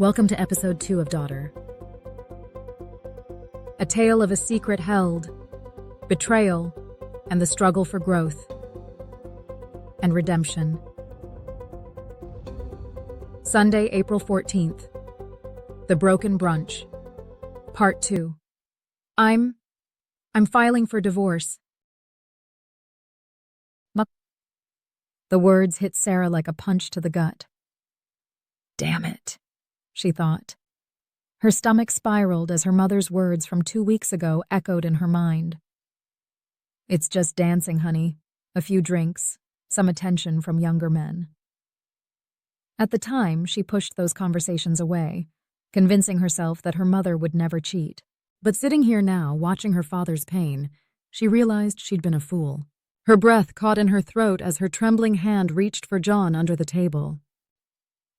Welcome to episode 2 of Daughter. A tale of a secret held, betrayal, and the struggle for growth and redemption. Sunday, April 14th. The Broken Brunch. Part 2. I'm filing for divorce. The words hit Sara like a punch to the gut. Damn it, she thought. Her stomach spiraled as her mother's words from 2 weeks ago echoed in her mind. It's just dancing, honey. A few drinks, some attention from younger men. At the time, she pushed those conversations away, convincing herself that her mother would never cheat. But sitting here now, watching her father's pain, she realized she'd been a fool. Her breath caught in her throat as her trembling hand reached for John under the table.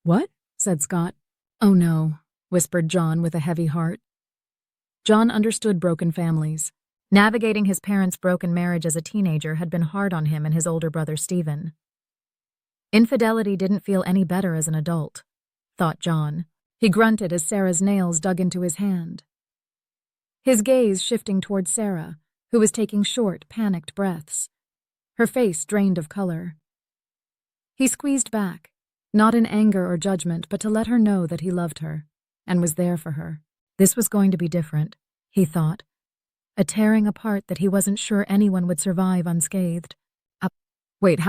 "What?" said Scott. "Oh no," whispered John with a heavy heart. John understood broken families. Navigating his parents' broken marriage as a teenager had been hard on him and his older brother Stephen. Infidelity didn't feel any better as an adult, thought John. He grunted as Sara's nails dug into his hand. His gaze shifting toward Sara, who was taking short, panicked breaths. Her face drained of color. He squeezed back, not in anger or judgment, but to let her know that he loved her and was there for her. This was going to be different, he thought. A tearing apart that he wasn't sure anyone would survive unscathed. Wait,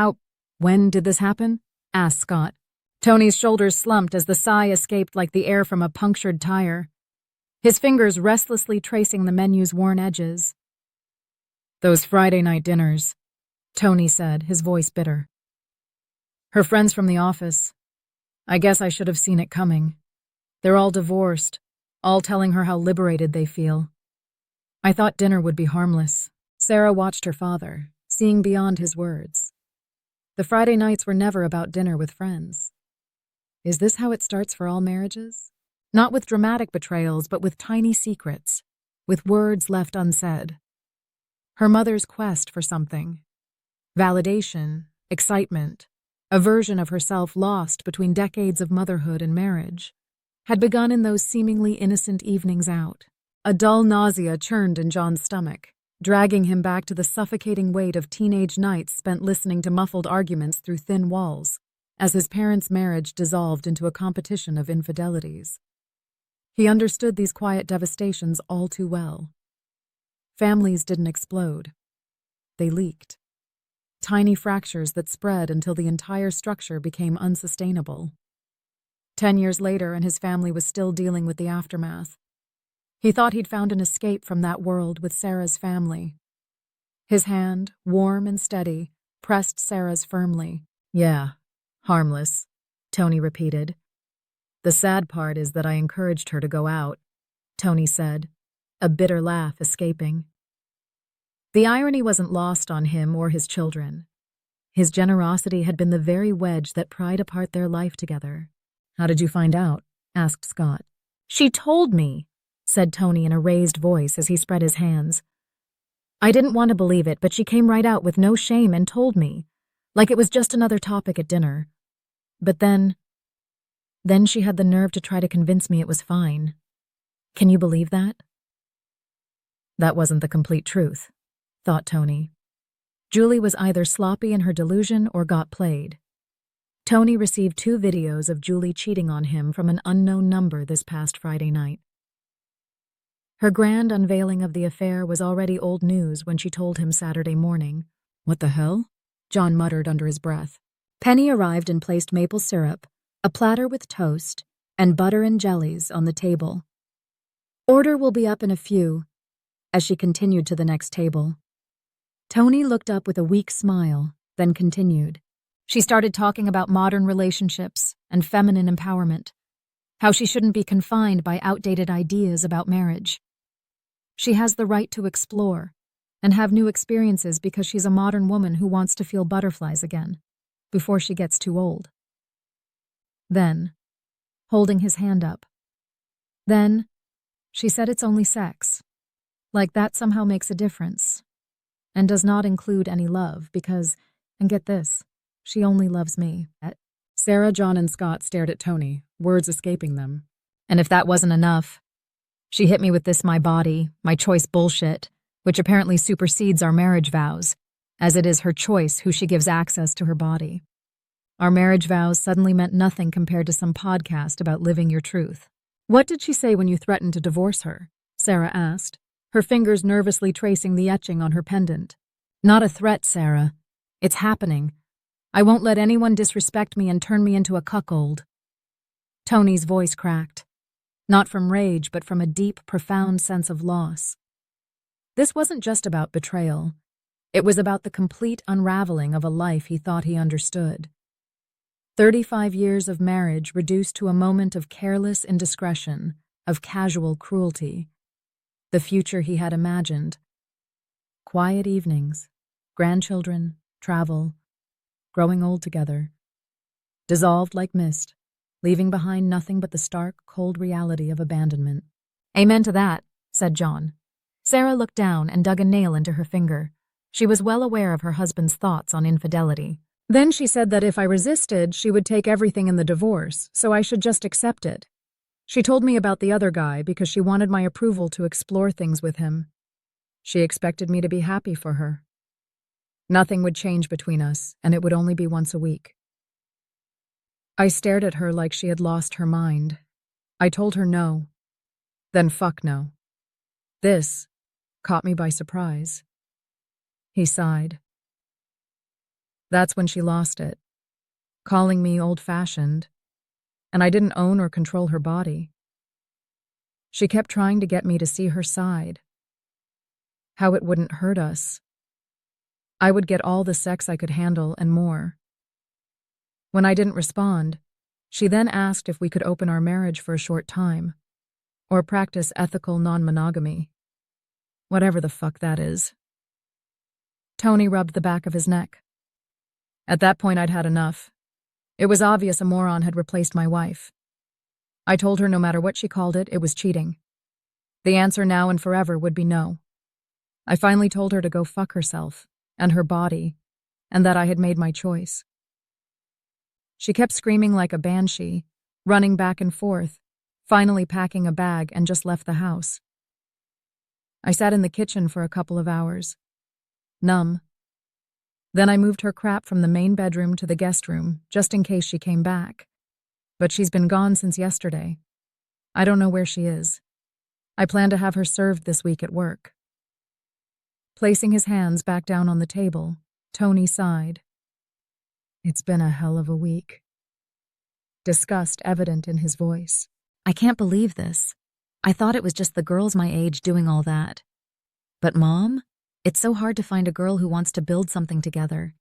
when did this happen? Asked Scott. Tony's shoulders slumped as the sigh escaped like the air from a punctured tire, his fingers restlessly tracing the menu's worn edges. Those Friday night dinners, Tony said, his voice bitter. Her friends from the office. I guess I should have seen it coming. They're all divorced, all telling her how liberated they feel. I thought dinner would be harmless. Sara watched her father, seeing beyond his words. The Friday nights were never about dinner with friends. Is this how it starts for all marriages? Not with dramatic betrayals, but with tiny secrets, with words left unsaid. Her mother's quest for something. Validation, excitement, a version of herself lost between decades of motherhood and marriage, had begun in those seemingly innocent evenings out. A dull nausea churned in John's stomach, dragging him back to the suffocating weight of teenage nights spent listening to muffled arguments through thin walls, as his parents' marriage dissolved into a competition of infidelities. He understood these quiet devastations all too well. Families didn't explode. They leaked. Tiny fractures that spread until the entire structure became unsustainable. 10 years later, and his family was still dealing with the aftermath. He thought he'd found an escape from that world with Sara's family. His hand, warm and steady, pressed Sara's firmly. Yeah, harmless, Tony repeated. The sad part is that I encouraged her to go out, Tony said, a bitter laugh escaping. The irony wasn't lost on him or his children. His generosity had been the very wedge that pried apart their life together. How did you find out? Asked Scott. She told me, said Tony in a raised voice as he spread his hands. I didn't want to believe it, but she came right out with no shame and told me, like it was just another topic at dinner. But then she had the nerve to try to convince me it was fine. Can you believe that? That wasn't the complete truth, thought Tony. Julie was either sloppy in her delusion or got played. Tony received 2 videos of Julie cheating on him from an unknown number this past Friday night. Her grand unveiling of the affair was already old news when she told him Saturday morning. What the hell? John muttered under his breath. Penny arrived and placed maple syrup, a platter with toast, and butter and jellies on the table. Order will be up in a few, as she continued to the next table. Tony looked up with a weak smile, then continued. She started talking about modern relationships and feminine empowerment, how she shouldn't be confined by outdated ideas about marriage. She has the right to explore and have new experiences because she's a modern woman who wants to feel butterflies again, before she gets too old. Then, holding his hand up, then, she said it's only sex. Like that somehow makes a difference, and does not include any love because, and get this, she only loves me. Sara, John, and Scott stared at Tony, words escaping them. And if that wasn't enough, she hit me with this my body, my choice bullshit, which apparently supersedes our marriage vows, as it is her choice who she gives access to her body. Our marriage vows suddenly meant nothing compared to some podcast about living your truth. What did she say when you threatened to divorce her? Sara asked, her fingers nervously tracing the etching on her pendant. Not a threat, Sara. It's happening. I won't let anyone disrespect me and turn me into a cuckold. Tony's voice cracked. Not from rage, but from a deep, profound sense of loss. This wasn't just about betrayal. It was about the complete unraveling of a life he thought he understood. 35 years of marriage reduced to a moment of careless indiscretion, of casual cruelty. The future he had imagined. Quiet evenings, grandchildren, travel, growing old together. Dissolved like mist, leaving behind nothing but the stark, cold reality of abandonment. Amen to that, said John. Sara looked down and dug a nail into her finger. She was well aware of her husband's thoughts on infidelity. Then she said that if I resisted, she would take everything in the divorce, so I should just accept it. She told me about the other guy because she wanted my approval to explore things with him. She expected me to be happy for her. Nothing would change between us, and it would only be once a week. I stared at her like she had lost her mind. I told her no. Then fuck no. This caught me by surprise. He sighed. That's when she lost it, calling me old-fashioned, and I didn't own or control her body. She kept trying to get me to see her side, how it wouldn't hurt us. I would get all the sex I could handle and more. When I didn't respond, she then asked if we could open our marriage for a short time, or practice ethical non-monogamy. Whatever the fuck that is. Tony rubbed the back of his neck. At that point, I'd had enough. It was obvious a moron had replaced my wife. I told her no matter what she called it, it was cheating. The answer now and forever would be no. I finally told her to go fuck herself and her body, and that I had made my choice. She kept screaming like a banshee, running back and forth, finally packing a bag and just left the house. I sat in the kitchen for a couple of hours, numb. Then I moved her crap from the main bedroom to the guest room, just in case she came back. But she's been gone since yesterday. I don't know where she is. I plan to have her served this week at work. Placing his hands back down on the table, Tony sighed. It's been a hell of a week. Disgust evident in his voice. I can't believe this. I thought it was just the girls my age doing all that. But Mom? It's so hard to find a girl who wants to build something together.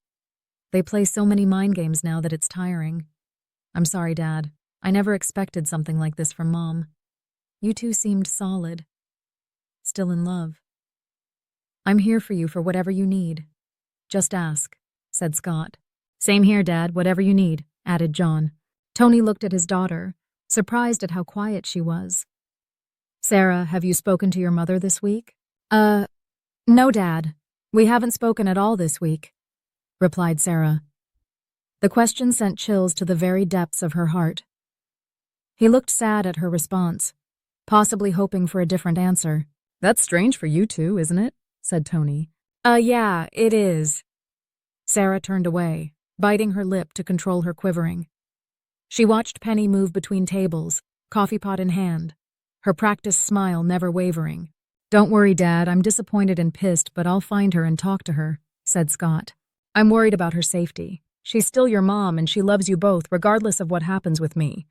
They play so many mind games now that it's tiring. I'm sorry, Dad. I never expected something like this from Mom. You two seemed solid. Still in love. I'm here for you for whatever you need. Just ask, said Scott. Same here, Dad, whatever you need, added John. Tony looked at his daughter, surprised at how quiet she was. Sara, have you spoken to your mother this week? No, Dad. We haven't spoken at all this week, replied Sara. The question sent chills to the very depths of her heart. He looked sad at her response, possibly hoping for a different answer. That's strange for you two, isn't it? Said Tony. Yeah, it is. Sara turned away, biting her lip to control her quivering. She watched Penny move between tables, coffee pot in hand, her practiced smile never wavering. Don't worry, Dad, I'm disappointed and pissed, but I'll find her and talk to her, said Scott. I'm worried about her safety. She's still your mom and she loves you both regardless of what happens with me.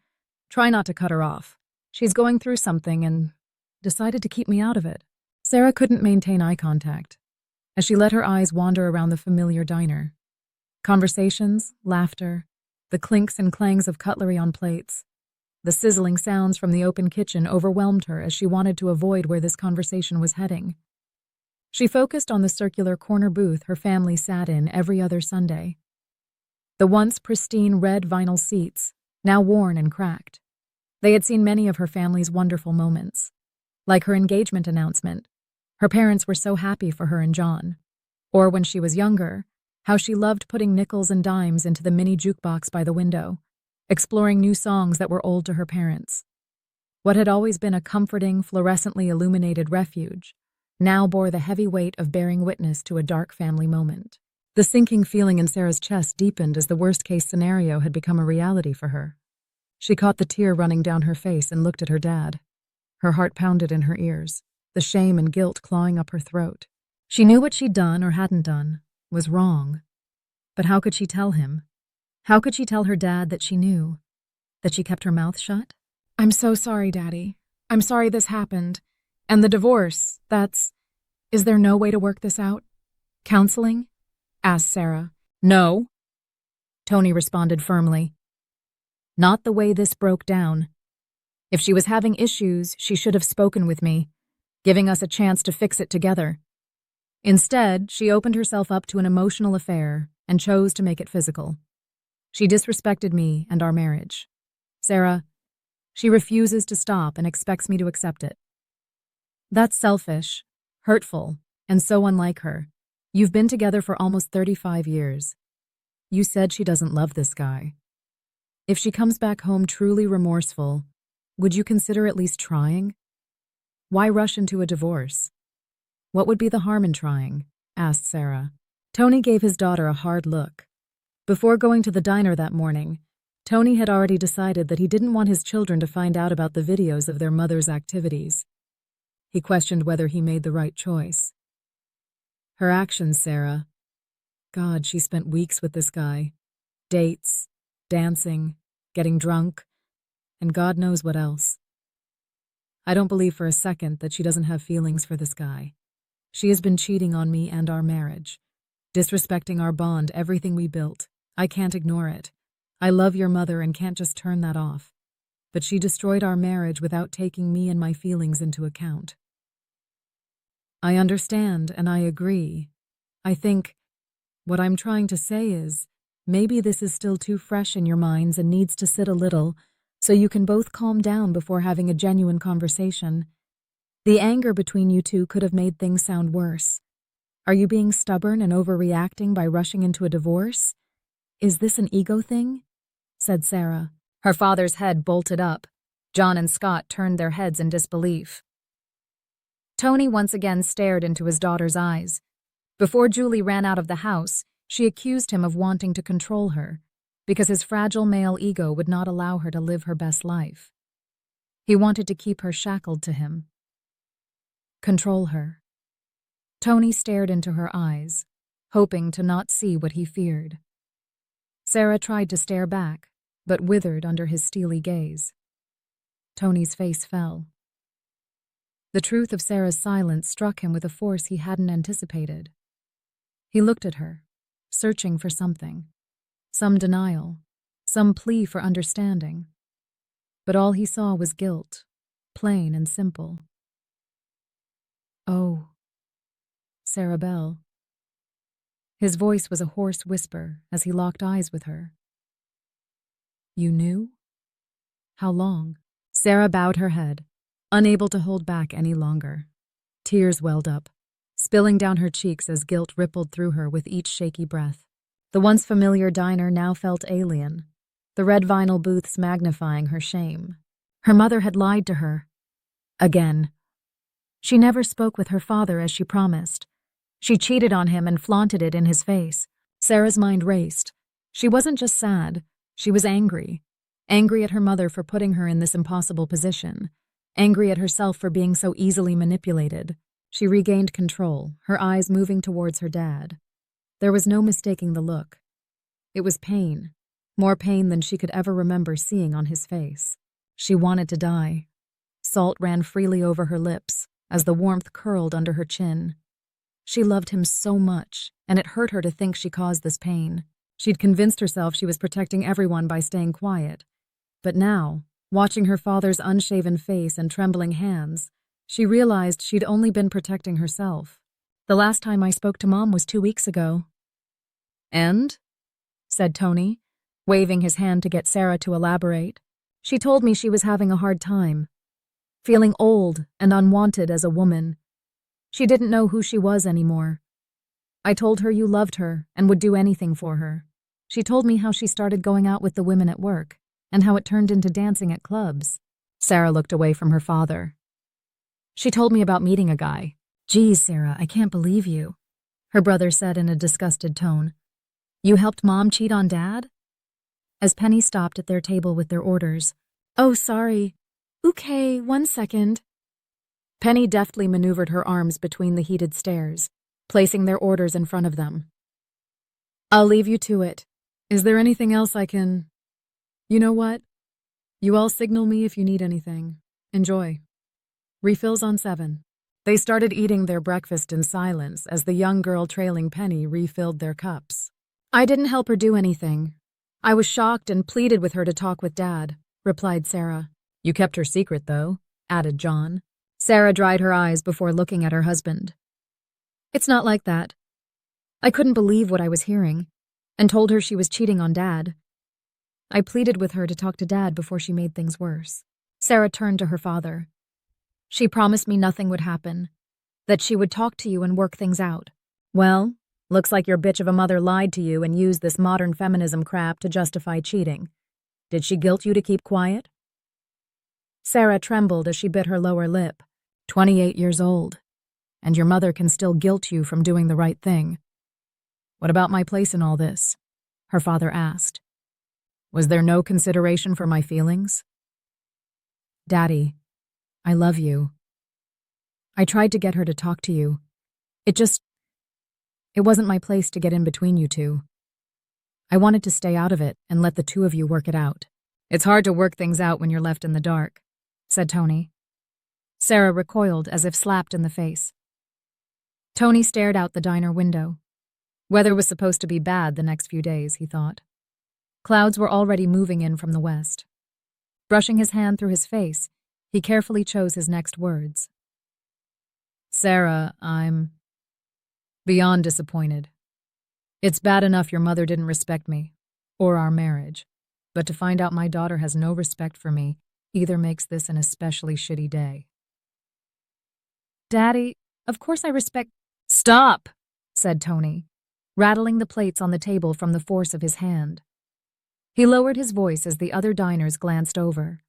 Try not to cut her off. She's going through something and decided to keep me out of it. Sara couldn't maintain eye contact as she let her eyes wander around the familiar diner. Conversations, laughter, the clinks and clangs of cutlery on plates. The sizzling sounds from the open kitchen overwhelmed her as she wanted to avoid where this conversation was heading. She focused on the circular corner booth her family sat in every other Sunday. The once pristine red vinyl seats, now worn and cracked. They had seen many of her family's wonderful moments. Like her engagement announcement. Her parents were so happy for her and John. Or when she was younger, how she loved putting nickels and dimes into the mini jukebox by the window, exploring new songs that were old to her parents. What had always been a comforting, fluorescently illuminated refuge now bore the heavy weight of bearing witness to a dark family moment. The sinking feeling in Sarah's chest deepened as the worst-case scenario had become a reality for her. She caught the tear running down her face and looked at her dad. Her heart pounded in her ears, the shame and guilt clawing up her throat. She knew what she'd done or hadn't done was wrong. But how could she tell him? How could she tell her dad that she knew? That she kept her mouth shut? "I'm so sorry, Daddy. I'm sorry this happened. And the divorce, is there no way to work this out? Counseling?" asked Sara. "No," Tony responded firmly. "Not the way this broke down. If she was having issues, she should have spoken with me, giving us a chance to fix it together. Instead, she opened herself up to an emotional affair and chose to make it physical. She disrespected me and our marriage. Sara, she refuses to stop and expects me to accept it. That's selfish, hurtful, and so unlike her. You've been together for almost 35 years. You said she doesn't love this guy. If she comes back home truly remorseful, would you consider at least trying? Why rush into a divorce? What would be the harm in trying?" asked Sara. Tony gave his daughter a hard look. Before going to the diner that morning, Tony had already decided that he didn't want his children to find out about the videos of their mother's activities. He questioned whether he made the right choice. Her actions, Sara. God, she spent weeks with this guy. Dates, dancing, getting drunk, and God knows what else. I don't believe for a second that she doesn't have feelings for this guy. She has been cheating on me and our marriage, disrespecting our bond, everything we built. I can't ignore it. I love your mother and can't just turn that off. But she destroyed our marriage without taking me and my feelings into account. I understand and I agree. I think what I'm trying to say is maybe this is still too fresh in your minds and needs to sit a little so you can both calm down before having a genuine conversation. The anger between you two could have made things sound worse. Are you being stubborn and overreacting by rushing into a divorce? Is this an ego thing? Said Sara. Her father's head bolted up. John and Scott turned their heads in disbelief. Tony once again stared into his daughter's eyes. Before Julie ran out of the house, she accused him of wanting to control her, because his fragile male ego would not allow her to live her best life. He wanted to keep her shackled to him. Control her. Tony stared into her eyes, hoping to not see what he feared. Sara tried to stare back, but withered under his steely gaze. Tony's face fell. The truth of Sara's silence struck him with a force he hadn't anticipated. He looked at her, searching for something, some denial, some plea for understanding. But all he saw was guilt, plain and simple. "Oh, Sara Bell." His voice was a hoarse whisper as he locked eyes with her. "You knew? How long?" Sara bowed her head, unable to hold back any longer. Tears welled up, spilling down her cheeks as guilt rippled through her with each shaky breath. The once familiar diner now felt alien, the red vinyl booths magnifying her shame. Her mother had lied to her. Again. She never spoke with her father as she promised. She cheated on him and flaunted it in his face. Sara's mind raced. She wasn't just sad, she was angry. Angry at her mother for putting her in this impossible position. Angry at herself for being so easily manipulated. She regained control, her eyes moving towards her dad. There was no mistaking the look. It was pain, more pain than she could ever remember seeing on his face. She wanted to die. Salt ran freely over her lips as the warmth curled under her chin. She loved him so much, and it hurt her to think she caused this pain. She'd convinced herself she was protecting everyone by staying quiet. But now, watching her father's unshaven face and trembling hands, she realized she'd only been protecting herself. "The last time I spoke to Mom was 2 weeks ago." "And?" said Tony, waving his hand to get Sara to elaborate. "She told me she was having a hard time, feeling old and unwanted as a woman. She didn't know who she was anymore. I told her you loved her and would do anything for her. She told me how she started going out with the women at work and how it turned into dancing at clubs." Sara looked away from her father. She told me about meeting a guy. Geez, Sara, I can't believe you, her brother said in a disgusted tone. You helped Mom cheat on Dad? As Penny stopped at their table with their orders. Oh, sorry. Okay, 1 second. Penny deftly maneuvered her arms between the heated stares, placing their orders in front of them. I'll leave you to it. Is there anything else I can... You know what? You all signal me if you need anything. Enjoy. Refills on 7. They started eating their breakfast in silence as the young girl trailing Penny refilled their cups. I didn't help her do anything. I was shocked and pleaded with her to talk with Dad, replied Sara. You kept her secret, though, added John. Sara dried her eyes before looking at her husband. It's not like that. I couldn't believe what I was hearing, and told her she was cheating on Dad. I pleaded with her to talk to Dad before she made things worse. Sara turned to her father. She promised me nothing would happen, that she would talk to you and work things out. Well, looks like your bitch of a mother lied to you and used this modern feminism crap to justify cheating. Did she guilt you to keep quiet? Sara trembled as she bit her lower lip. 28 years old, and your mother can still guilt you from doing the right thing. What about my place in all this? Her father asked. Was there no consideration for my feelings? Daddy, I love you. I tried to get her to talk to you. It wasn't my place to get in between you two. I wanted to stay out of it and let the two of you work it out. It's hard to work things out when you're left in the dark, said Tony. Sara recoiled as if slapped in the face. Tony stared out the diner window. Weather was supposed to be bad the next few days, he thought. Clouds were already moving in from the west. Brushing his hand through his face, he carefully chose his next words. Sara, I'm beyond disappointed. It's bad enough your mother didn't respect me, or our marriage, but to find out my daughter has no respect for me either makes this an especially shitty day. Daddy, of course I respect— Stop, said Tony, rattling the plates on the table from the force of his hand. He lowered his voice as the other diners glanced over.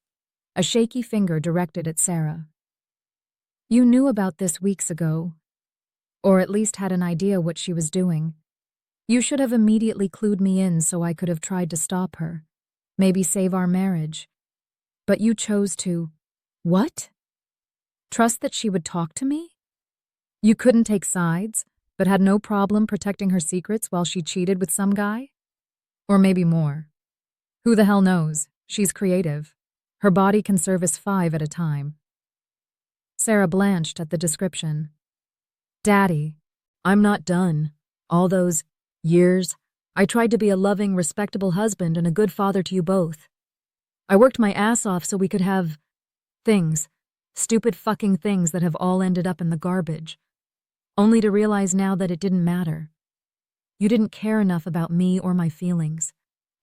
A shaky finger directed at Sara. You knew about this weeks ago, or at least had an idea what she was doing. You should have immediately clued me in so I could have tried to stop her, maybe save our marriage. But you chose to— What? Trust that she would talk to me? You couldn't take sides, but had no problem protecting her secrets while she cheated with some guy? Or maybe more. Who the hell knows? She's creative. Her body can service 5 at a time. Sara blanched at the description. Daddy, I'm not done. All those years, I tried to be a loving, respectable husband and a good father to you both. I worked my ass off so we could have things. Stupid fucking things that have all ended up in the garbage. Only to realize now that it didn't matter. You didn't care enough about me or my feelings.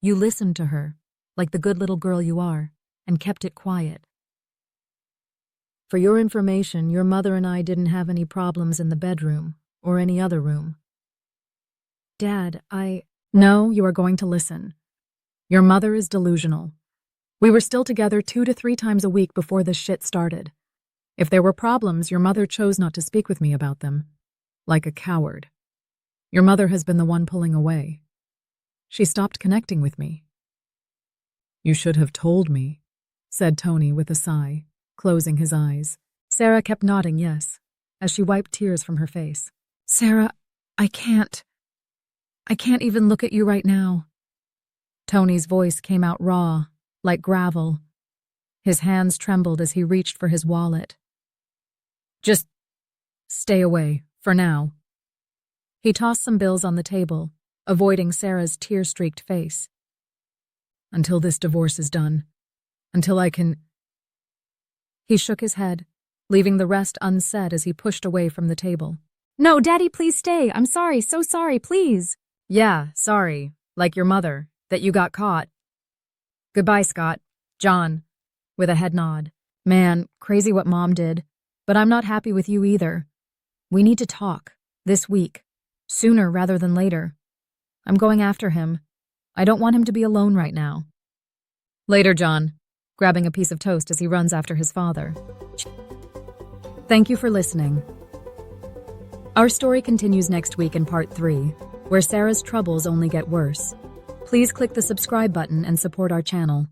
You listened to her, like the good little girl you are, and kept it quiet. For your information, your mother and I didn't have any problems in the bedroom, or any other room. Dad, No, you are going to listen. Your mother is delusional. We were still together 2 to 3 times a week before this shit started. If there were problems, your mother chose not to speak with me about them. Like a coward. Your mother has been the one pulling away. She stopped connecting with me. You should have told me, said Tony with a sigh, closing his eyes. Sara kept nodding yes, as she wiped tears from her face. Sara, I can't even look at you right now. Tony's voice came out raw, like gravel. His hands trembled as he reached for his wallet. Just stay away, for now. He tossed some bills on the table, avoiding Sara's tear-streaked face. Until this divorce is done. Until I can... He shook his head, leaving the rest unsaid as he pushed away from the table. No, Daddy, please stay. I'm sorry, so sorry, please. Yeah, sorry, like your mother, that you got caught. Goodbye, Scott. John, with a head nod. Man, crazy what Mom did, but I'm not happy with you either. We need to talk, this week, sooner rather than later. I'm going after him. I don't want him to be alone right now. Later, John. grabbing a piece of toast as he runs after his father. Thank you for listening. Our story continues next week in part 3, where Sarah's troubles only get worse. Please click the subscribe button and support our channel.